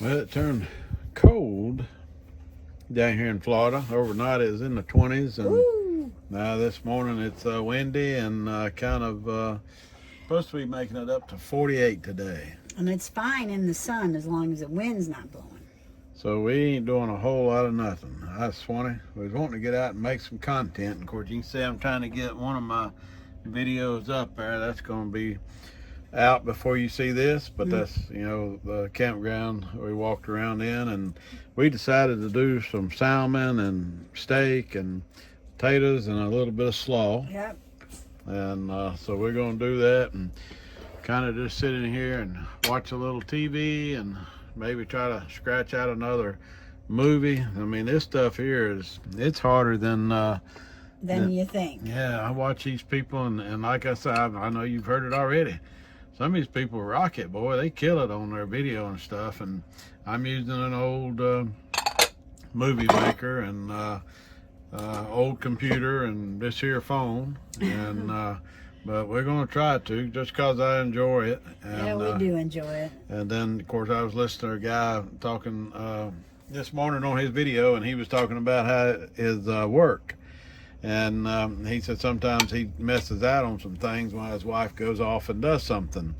Well, it turned cold down here in Florida. Overnight it was in the 20s, and Ooh. now this morning it's windy and supposed to be making it up to 48 today. And it's fine in the sun as long as the wind's not blowing. So we ain't doing a whole lot of nothing. Swanee was wanting to get out and make some content. Of course, you can see I'm trying to get one of my videos up there. That's going to be out before you see this, but that's the campground we walked around in, and we decided to do some salmon and steak and potatoes and a little bit of slaw. Yep. And so we're going to do that and kind of just sit in here and watch a little TV and maybe try to scratch out another movie. I mean, this stuff here it's harder than you think. Yeah, I watch these people, and like I said, I know you've heard it already. Some of these people rock it, boy. They kill it on their video and stuff. And I'm using an old movie maker and old computer and this here phone. And but we're going to try to, just because I enjoy it. And, yeah, we do enjoy it. And then, of course, I was listening to a guy talking this morning on his video, and he was talking about how his work. And he said sometimes he messes out on some things when his wife goes off and does something.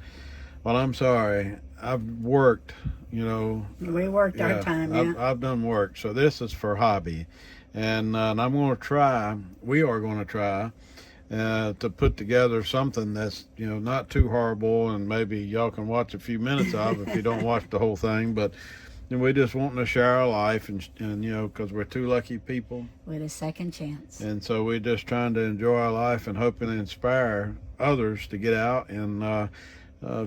Well, I'm sorry. I've worked, We worked our time, yeah. I've done work. So this is for hobby. And I'm going to try, we are going to try to put together something that's, not too horrible, and maybe y'all can watch a few minutes of if you don't watch the whole thing. But we just wanting to share our life, and because we're two lucky people with a second chance, and so we're just trying to enjoy our life and hoping to inspire others to get out and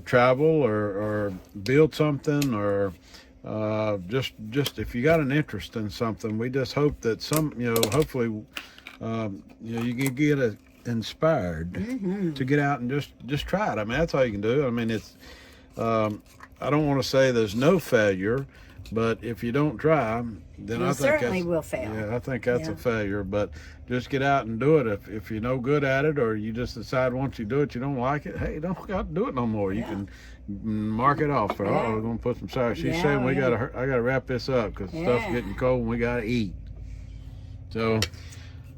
travel or build something, or just if you got an interest in something, we just hope that hopefully you can get inspired to get out and just try it. I mean, that's all you can do. I mean, it's I don't want to say there's no failure, but if you don't try, then I think certainly will fail. Yeah, I think that's a failure. But just get out and do it. If you're no good at it, or you just decide once you do it you don't like it, hey, don't got to do it no more. You can mark it off. We're going to put some sour. She's saying I got to wrap this up because stuff's getting cold and we got to eat. So,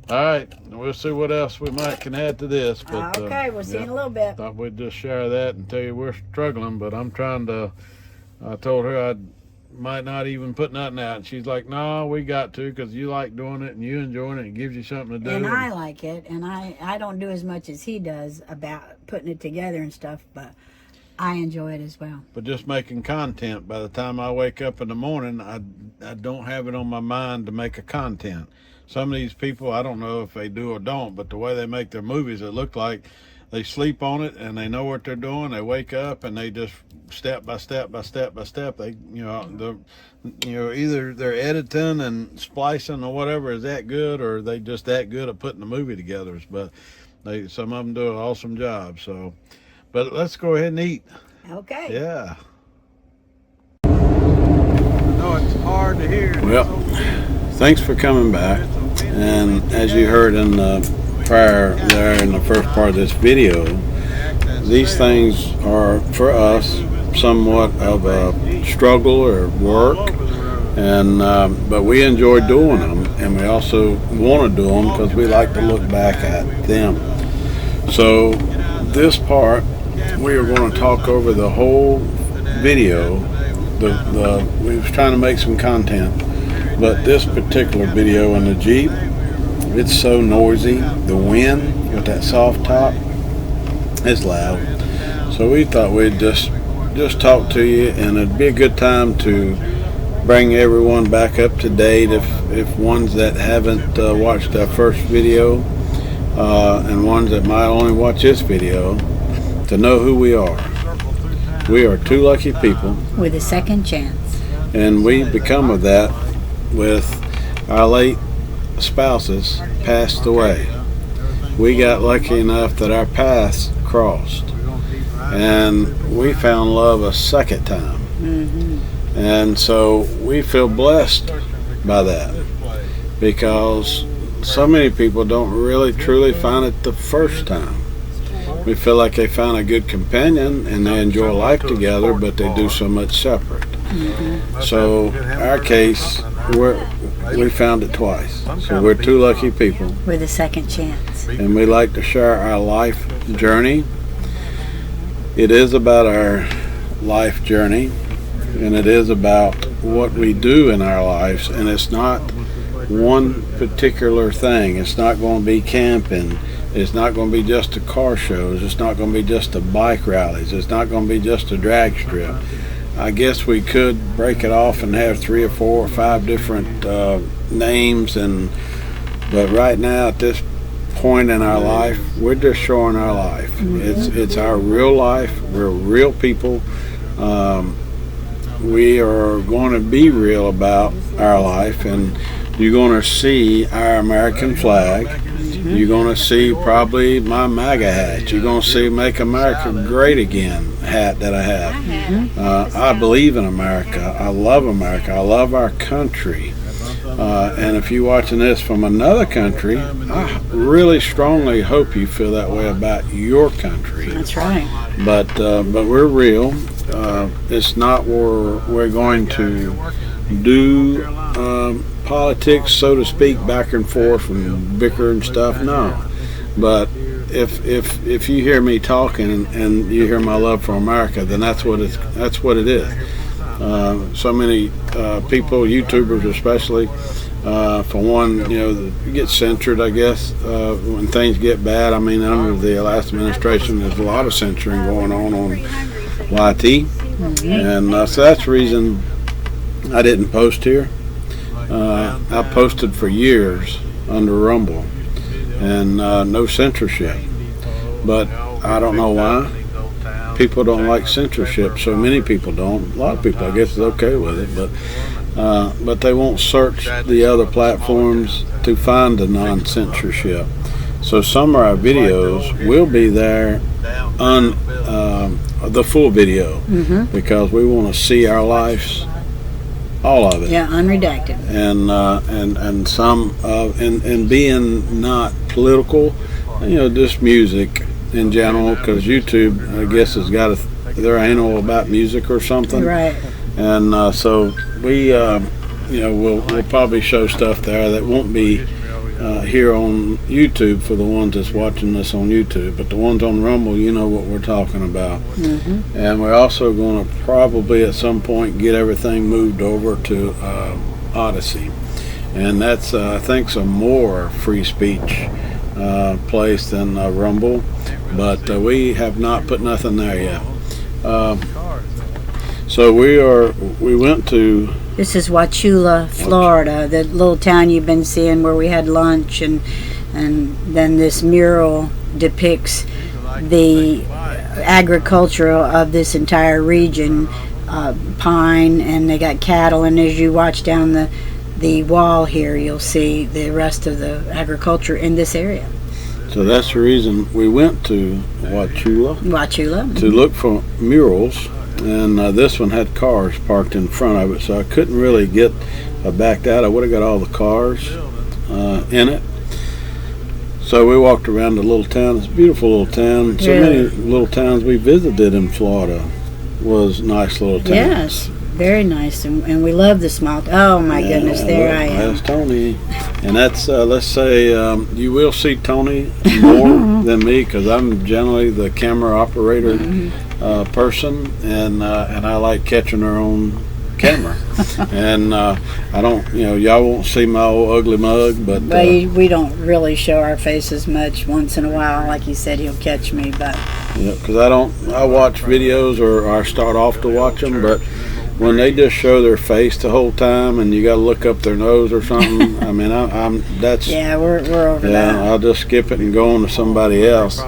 all right, we'll see what else we can add to this. But okay, we'll see you in a little bit. Thought we'd just share that and tell you we're struggling, but I'm trying to. I told her I might not even put nothing out. And she's like, no, we got to, because you like doing it and you enjoying it. It gives you something to do. And I like it, and I don't do as much as he does about putting it together and stuff, but I enjoy it as well. But just making content. By the time I wake up in the morning, I don't have it on my mind to make a content. Some of these people, I don't know if they do or don't, but the way they make their movies, it look like they sleep on it and they know what they're doing. They wake up and they just step by step by step by step. They, either they're editing and splicing or whatever is that good, or they just that good at putting the movie together. But some of them do an awesome job. So, but let's go ahead and eat. Okay. Yeah. No, it's hard to hear. Well, thanks for coming back. And as you heard in the prior there in the first part of this video, these things are for us somewhat of a struggle or work, and but we enjoy doing them, and we also want to do them because we like to look back at them. So this part, we are going to talk over the whole video. We was trying to make some content, but this particular video in the Jeep, it's so noisy. The wind with that soft top, it's loud. So we thought we'd just talk to you, and it'd be a good time to bring everyone back up to date if ones that haven't watched our first video and ones that might only watch this video, to know who we are. We are two lucky people with a second chance, and we become of that with our late spouses passed away. We got lucky enough that our paths crossed, and we found love a second time. And so we feel blessed by that, because so many people don't really truly find it the first time. We feel like they found a good companion and they enjoy life together, but they do so much separate. So our case, we found it twice. So we're two lucky people. With a second chance. And we like to share our life journey. It is about our life journey, and it is about what we do in our lives, and it's not one particular thing. It's not going to be camping. It's not going to be just the car shows. It's not going to be just the bike rallies. It's not going to be just a drag strip. I guess we could break it off and have 3 or 4 or 5 different names, but right now at this point in our life, we're just showing our life. It's our real life. We're real people. We are going to be real about our life, and you're going to see our American flag. You're going to see probably my MAGA hat. You're going to see Make America Great Again hat that I have. I believe in America. I love America. I love our country. And if you're watching this from another country, I really strongly hope you feel that way about your country. That's right. But we're real. It's not where we're going to do politics, so to speak, back and forth and bicker and stuff. No. But if you hear me talking and you hear my love for America, then that's what it is. So many people, YouTubers especially, for one, you get censored, I guess, when things get bad. I mean, under the last administration, there's a lot of censoring going on YT. And so that's the reason I didn't post here. I posted for years under Rumble, and no censorship. But I don't know why. People don't like censorship. So many people don't. A lot of people, I guess, is okay with it, but they won't search the other platforms to find the non-censorship. So some of our videos will be there on the full video, because we want to see our lives, all of it. Yeah, unredacted. And some and being not political, just music in general, because YouTube, I guess, has got their annual about music or something. Right. And so we, we'll probably show stuff there that won't be here on YouTube for the ones that's watching this on YouTube. But the ones on Rumble, you know what we're talking about. And we're also going to probably at some point get everything moved over to Odyssey. And that's, I think, some more free speech place than Rumble. But we have not put nothing there yet. So we went to... This is Wauchula, Florida, the little town you've been seeing where we had lunch, and then this mural depicts the agriculture of this entire region, pine, and they got cattle, and as you watch down the wall here, you'll see the rest of the agriculture in this area. So that's the reason we went to Wauchula to look for murals. And this one had cars parked in front of it, so I couldn't really get backed out. I would have got all the cars in it. So we walked around the little town. It's a beautiful little town. So many little towns we visited in Florida was nice little towns. Yes, very nice, and we love the small. Oh my goodness, there I am. That's Tony, and that's let's say you will see Tony more than me, because I'm generally the camera operator. Person, and I like catching her own camera. And I don't, y'all won't see my old ugly mug, but we don't really show our faces much. Once in a while, like you said, he'll catch me, but because I watch videos, or I start off to watch them, but when they just show their face the whole time and you got to look up their nose or something, I mean, we're over that. Yeah, I'll just skip it and go on to somebody else.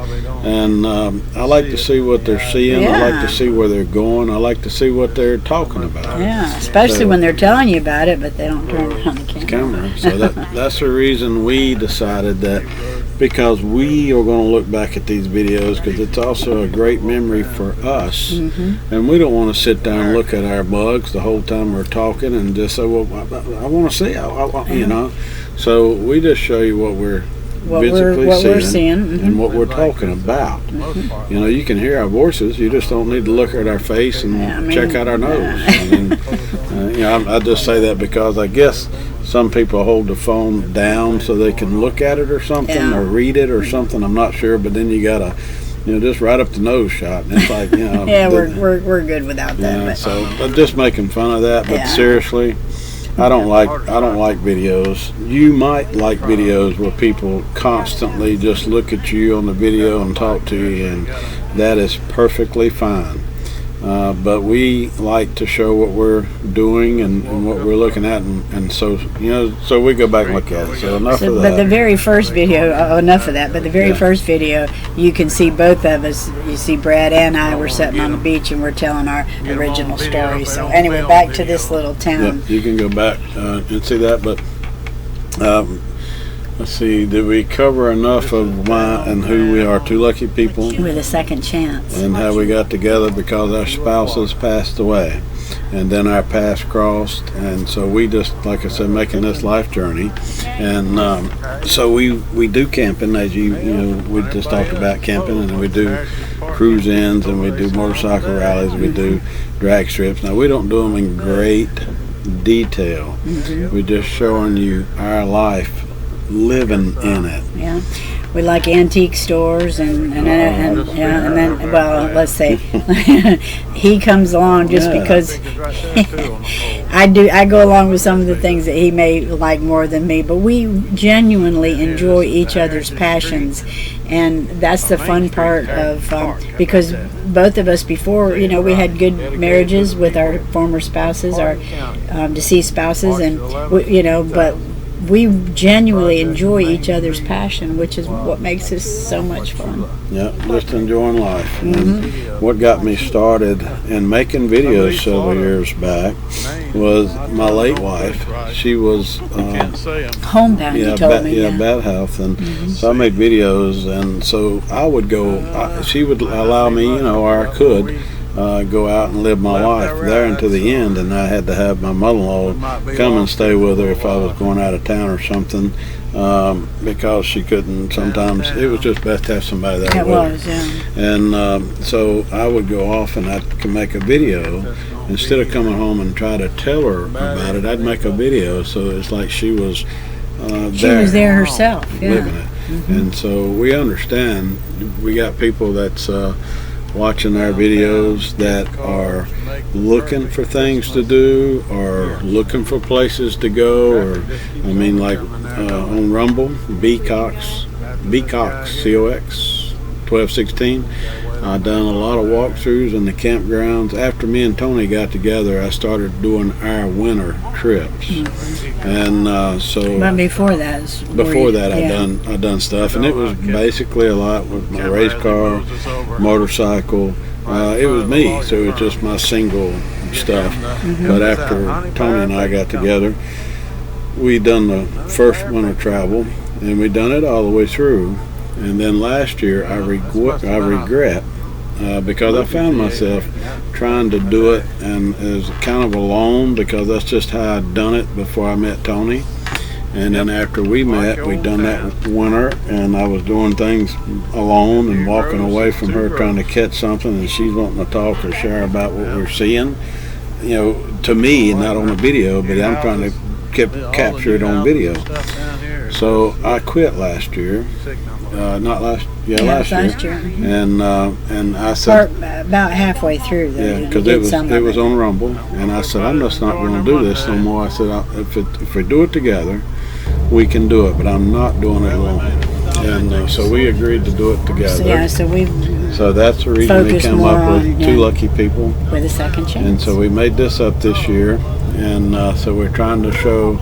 And I like to see what they're seeing. I like to see where they're going. I like to see what they're talking about. Yeah, especially when they're telling you about it, but they don't turn on the camera. So that's the reason we decided that, because we are going to look back at these videos, because it's also a great memory for us. And we don't want to sit down and look at our bugs the whole time we're talking and just say, well, I want to see, So we just show you what we're physically we're seeing and what we're talking about. You know, you can hear our voices. You just don't need to look at our face and check out our nose. And you know, I just say that because I guess some people hold the phone down so they can look at it or something, or read it or something. I'm not sure, but then you gotta, you know, just right up the nose shot, and it's like, you know. Yeah, we're good without that. Yeah, so I'm just making fun of that, but seriously, I don't like videos. You might like videos where people constantly just look at you on the video and talk to you, and that is perfectly fine. But we like to show what we're doing and what we're looking at, and so, you know, so we go back and look at it. So enough of that. But the very first video, enough of that. But the very first video, you can see both of us. You see Brad and I. We're sitting on the beach and we're telling our original story. So anyway, back to this little town. Yep, you can go back and see that. But let's see, did we cover enough of why and who we are? Two lucky people. With a second chance. And how we got together because our spouses passed away. And then our paths crossed. And so we just, like I said, making this life journey. And so we do camping, as you know, we just talked about camping. And we do cruise-ins, and we do motorcycle rallies, we do drag strips. Now, we don't do them in great detail. We're just showing you our life living in it. Yeah, we like antique stores and then well, let's say he comes along just because I go along with some of the things that he may like more than me, but we genuinely enjoy each other's passions, and that's the fun part of because both of us before, you know, we had good marriages with our former spouses, our deceased spouses, and we, you know, but we genuinely enjoy each other's passion, which is what makes this so much fun. Yeah, just enjoying life. And what got me started in making videos several years back was my late wife. She was homebound, you told me. Yeah, bad health, and so I made videos, and so I would go. She would allow me, you know, or I could. Go out and live my life there until the end, and I had to have my mother-in-law come and stay with her if I was going out of town or something, because she couldn't. Sometimes it was just best to have somebody there with her. And so I would go off and I could make a video. Instead of coming home and try to tell her about it, I'd make a video so it's like she was there. She was there herself, living it. And so we understand. We got people that's watching our videos that are looking for things to do or looking for places to go, or I mean, like on Rumble, Cox COX 1216. I've done a lot of walkthroughs in the campgrounds. After me and Tony got together, I started doing our winter trips, and so. But before that, I done stuff, and it was basically a lot with my race car, motorcycle. It was me, so it was just my single stuff. But after Tony and I got together, we done the first winter travel, and we done it all the way through. And then last year, I regret because I found myself trying to do it, and it was kind of alone because that's just how I'd done it before I met Tony. And then after we met, we'd done that winter, and I was doing things alone and walking away from her trying to catch something, and she's wanting to talk or share about what we're seeing. You know, to me, not on a video, but I'm trying to capture it on video. So I quit last year. Last year. And I said, about halfway through. Yeah, because it was on Rumble, and I said, I'm just not going to do this no more. I said, if we do it together, we can do it, but I'm not doing it alone. And so we agreed to do it together. So that's the reason we came up with Two Lucky People with a second chance. And so we made this up this year, and so we're trying to show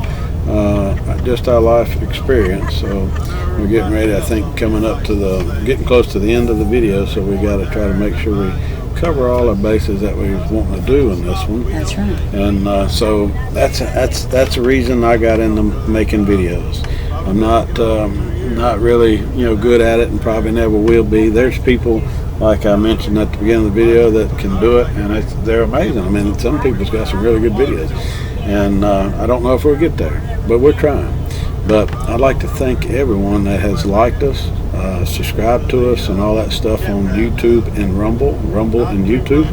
just our life experience. So we're getting ready, I think, getting close to the end of the video, so we got to try to make sure we cover all the bases that we want to do in this one. That's right. And so that's the reason I got into making videos. I'm not really, good at it, and probably never will be. There's people, like I mentioned at the beginning of the video, that can do it, and they're amazing. I mean, some people's got some really good videos, and I don't know if we'll get there, but we're trying. But I'd like to thank everyone that has liked us, subscribed to us, and all that stuff on YouTube and Rumble and YouTube.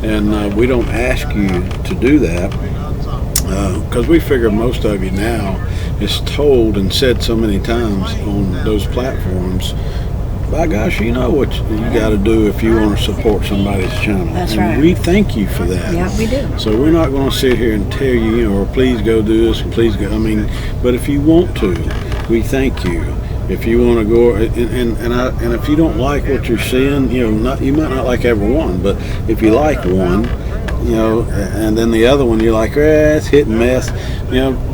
And we don't ask you to do that because we figure most of you now is told and said so many times on those platforms. By gosh, you know what you got to do if you want to support somebody's channel. That's right. We thank you for that. Yeah, we do. So we're not going to sit here and tell you, or please go do this, and please go. I mean, but if you want to, we thank you. If you want to go, and if you don't like what you're seeing, you might not like every one, but if you like one, and then the other one you're like, it's hit and miss,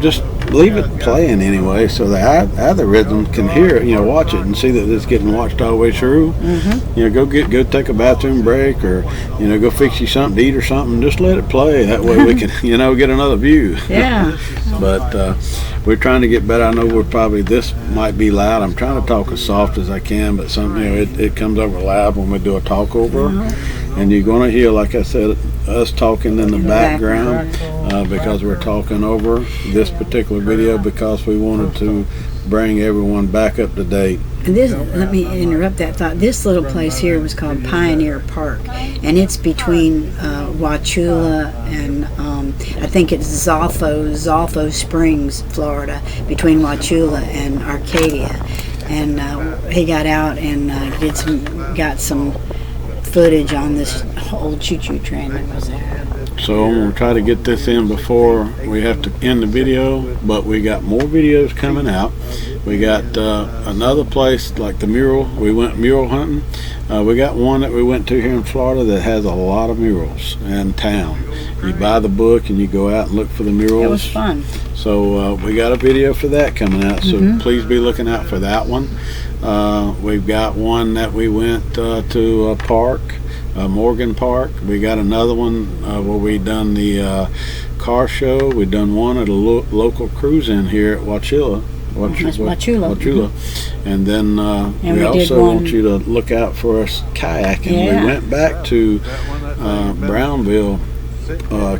just leave it playing anyway, so the algorithm can hear it, watch it and see that it's getting watched all the way through. Mm-hmm. Go take a bathroom break, or go fix you something to eat or something. Just let it play. That way we can get another view. Yeah. But we're trying to get better. I know this might be loud. I'm trying to talk as soft as I can, but it comes over loud when we do a talk over. And you're going to hear, like I said, us talking in the background because we're talking over this particular video because we wanted to bring everyone back up to date. Let me interrupt that thought. This little place here was called Pioneer Park, and it's between Wauchula and I think it's Zolfo Springs, Florida, between Wauchula and Arcadia. And he got out and got some footage on this old choo-choo train that was there. So I'm going to try to get this in before we have to end the video, but we got more videos coming out. We got another place like the mural. We went mural hunting. We got one that we went to here in Florida that has a lot of murals in town. You buy the book and you go out and look for the murals. It was fun. So we got a video for that coming out, so please be looking out for that one. We've got one that we went to a park, Morgan Park. We got another one where we done the car show. We done one at a local cruise in here at Wauchula. And then we also want you to look out for us kayaking. Yeah. We went back to Brownville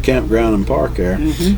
campground and park there,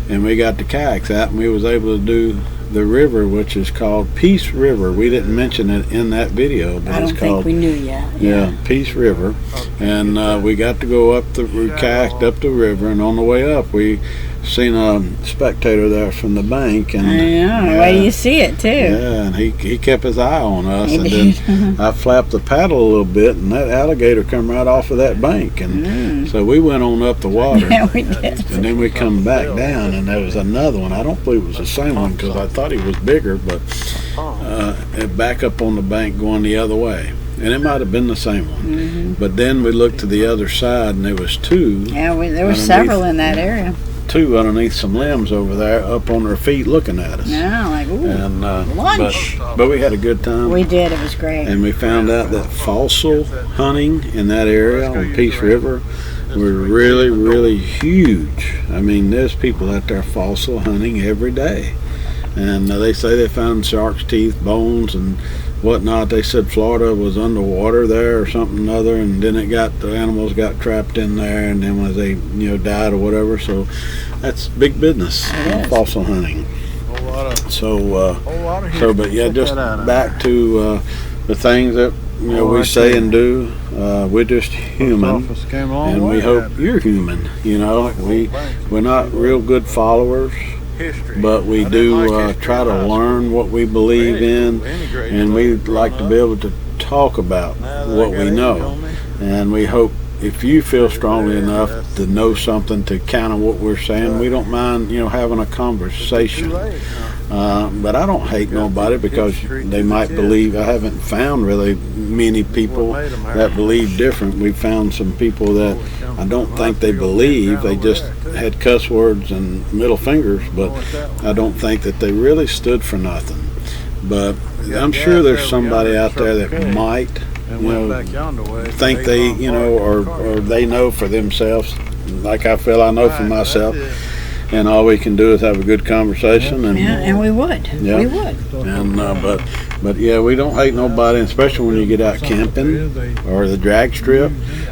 and we got the kayaks out, and we was able to do the river, which is called Peace River. We didn't mention it in that video, but I don't think we knew yet. Yeah, Peace River. And we got to go up we kayaked up the river, and on the way up we seen a spectator there from the bank, and the way you see it too. Yeah, and he kept his eye on us, He and did. then I flapped the paddle a little bit, and that alligator come right off of that bank, and so we went on up the water. Yeah, we did. And then we come back down, and there was another one. I don't believe it was the same one because I thought he was bigger, but back up on the bank going the other way. And it might have been the same one. But then we looked to the other side, and there was two. Yeah, there were several in that area. Two underneath some limbs over there, up on their feet, looking at us. Yeah, like, ooh, and lunch. But we had a good time. We did. It was great. And we found out that fossil hunting in that area on Peace River were really, really huge. I mean, there's people out there fossil hunting every day. And they say they found shark's teeth, bones, and whatnot. They said Florida was underwater there or something or other, and then the animals got trapped in there, and then when they died or whatever. So that's big business, fossil hunting. But yeah, just back to the things that we say and do. We're just human, and we hope you're human. We're not real good followers, but we do try to learn what we believe in, and we like to be able to talk about what we know. And we hope if you feel strongly enough to know something to counter what we're saying, we don't mind having a conversation. But I don't hate nobody because they might believe. I haven't found really many people that believe different. We found some people that I don't think they believe. They just had cuss words and middle fingers, but I don't think that they really stood for nothing. But I'm sure there's somebody out there that might think they or they know for themselves, like I feel I know for myself. And all we can do is have a good conversation, and we would. Yeah. We would. And but yeah, we don't hate nobody, especially when you get out camping or the drag strip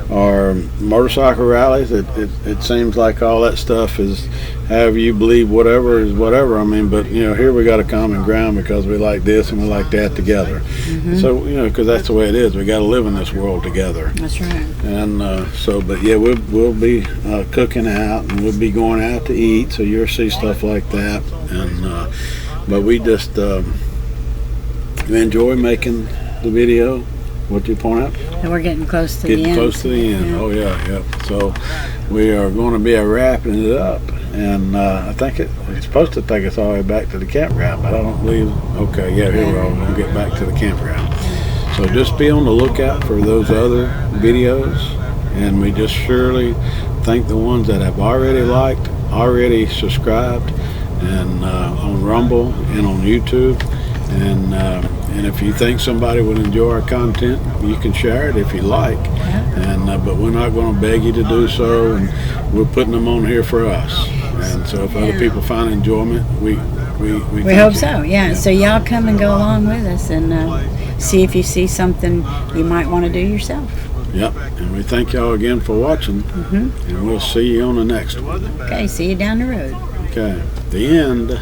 or motorcycle rallies. It seems like all that stuff has however you believe, whatever is whatever. I mean, but you know, here we got a common ground because we like this and we like that together. So you know, because that's the way it is. We got to live in this world together. That's right. And but yeah, we'll be cooking out, and we'll be going out to eat. So you'll see stuff like that. And but we just enjoy making the video. What you point out? And we're getting close to the end. Getting close to the end. Yeah. Oh yeah. So we are going to be wrapping it up, and I think it's supposed to take us all the way back to the campground, but I don't believe. Okay, yeah, here we are. We'll get back to the campground. So just be on the lookout for those other videos, and we just surely thank the ones that have already liked, already subscribed, and on Rumble and on YouTube, and if you think somebody would enjoy our content, you can share it if you like. And but we're not going to beg you to do so, and we're putting them on here for us. And so if other people find enjoyment, we hope so. Yeah. So y'all come and go along with us, and see if you see something you might want to do yourself. Yep. And we thank y'all again for watching, and we'll see you on the next one. Okay. See you down the road. Okay. The end.